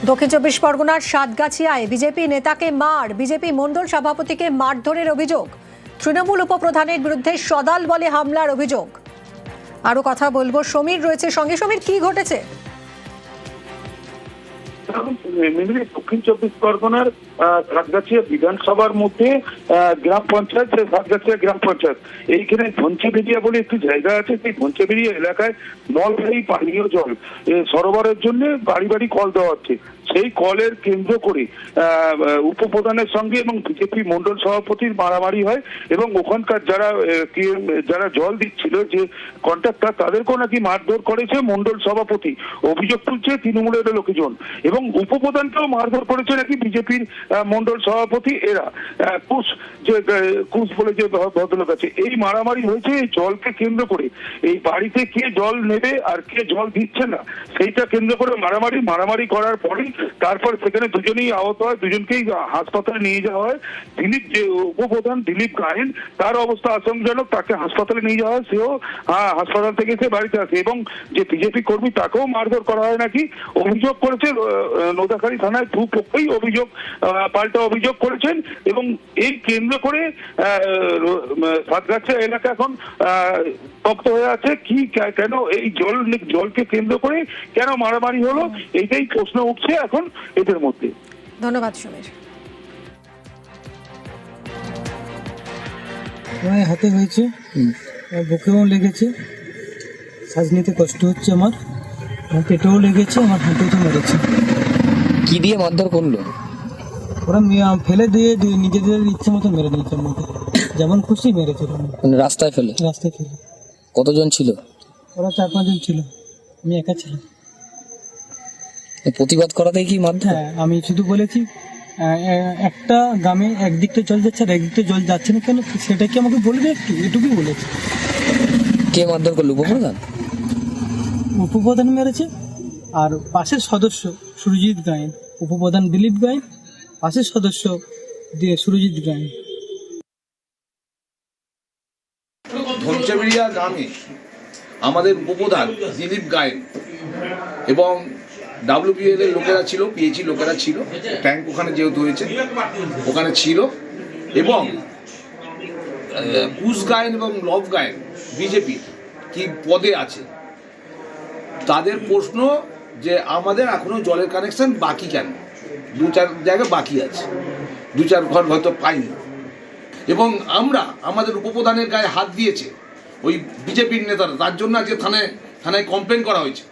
দক্ষিণ চব্বিশ পরগনার সাতগাছিয়ায় বিজেপি নেতাকে মার, বিজেপি মণ্ডল সভাপতিকে মারধরের অভিযোগ। তৃণমূল উপপ্রধানের বিরুদ্ধে সদাল বলে হামলার অভিযোগ। আরো কথা বলবো, সমীর রয়েছে সঙ্গে। সমীর, কি ঘটেছে? দক্ষিণ চব্বিশ পরগনার সাতগাছিয়া বিধানসভার মধ্যে গ্রাম পঞ্চায়েত, সাতগাছিয়া গ্রাম পঞ্চায়েত, এইখানে ধনচেবেরিয়া বলে একটি জায়গা আছে। সেই ধনচেবেরিয়া এলাকায় নলবাহী পানীয় জল সরবরাহের জন্য বাড়ি বাড়ি কল দেওয়া হচ্ছে। সেই কলের কেন্দ্র করে উপপ্রধানের সঙ্গে এবং বিজেপি মন্ডল সভাপতির মারামারি হয় এবং ওখানকার যারা জল দিচ্ছিল, যে কন্ট্রাক্টর, তাদেরকেও নাকি মারধর করেছে মন্ডল সভাপতি। অভিযোগ তুলছে তৃণমূলের লোকজন এবং উপপ্রধানকেও মারধর করেছে নাকি বিজেপির মন্ডল সভাপতি। এরা কুশ বলে যে ভদ্রলোক আছে, এই মারামারি হয়েছে এই জলকে কেন্দ্র করে। এই বাড়িতে কে জল নেবে আর কে জল দিচ্ছে না, সেইটা কেন্দ্র করে মারামারি করার পরেই তারপর সেখানে দুজনেই আহত হয়, দুজনকেই হাসপাতালে নিয়ে যাওয়া হয়। দিলীপ, যে উপপ্রধান দিলীপ গায়েন, তার অবস্থা আশঙ্কাজনক, তাকে হাসপাতালে নিয়ে যাওয়া হয়। সেও হাসপাতাল থেকে এসে বাড়িতে আসে এবং যে বিজেপি কর্মী, তাকেও মারধর করা হয় নাকি অভিযোগ করেছে নোদাখালী থানায়। দুপক্ষই পাল্টা অভিযোগ করেছেন এবং এই কেন্দ্র করে সাতগাছিয়া এলাকা এখন তপ্ত হয়ে আছে। কি কেন এই জলকে কেন্দ্র করে কেন মারামারি হলো, এইটাই প্রশ্ন উঠছে এখন এদের মধ্যে। ধন্যবাদ সমীর। হাতে হয়েছে, বুকেও লেগেছে, শ্বাস নিতে কষ্ট হচ্ছে আমার, পেটেও লেগেছে, আমার হাঁটুতে মেরেছে। কি দিয়ে মারধর করলো? ওরা ফেলে দিয়ে নিজেদের ইচ্ছে মতো মেরে দিয়েছে, আমাকে যেমন খুশি মেরেছে। রাস্তায় ফেলে? রাস্তায় ফেলে। কতজন ছিল? ওরা 4-5 জন ছিল, আমি একা ছিলাম। প্রতিবাদ করাতেই কি মারধর? হ্যাঁ, আমি শুধু বলেছি একটা গ্রামে একদিকটা জল যাচ্ছে আর একদিকটা জল যাচ্ছে না কেন, সেটা কি আমাকে বলবে একটু, এটুকুই বলেছি। কে মারধর করলো? উপপ্রধান? উপপ্রধান মেরেছে, আর পাশের সদস্য সুরজিৎ গায়েন, উপপ্রধান দিলীপ গায়েন, পাশের সদস্য সুরজিৎ গায়েন। ধনচেবেরিয়া গ্রামে আমাদের উপপ্রধান দিলীপ গায়েন এবং WPL এর লোকেরা ছিল, PHE লোকেরা ছিল, ট্যাঙ্ক ওখানে যেহেতু হয়েছে ওখানে ছিল, এবং কুশ গায়েন এবং লভ গায়েন বিজেপির কি পদে আছে। তাদের প্রশ্ন যে আমাদের এখনো জলের কানেকশন বাকি কেন, 2-4 জায়গায় বাকি আছে, 2-4 ঘর হয়তো পাইনি, এবং আমাদের উপপ্রধানের গায়ে হাত দিয়েছে ওই বিজেপির নেতারা, তার জন্য আজকে থানায় কমপ্লেন করা হয়েছে।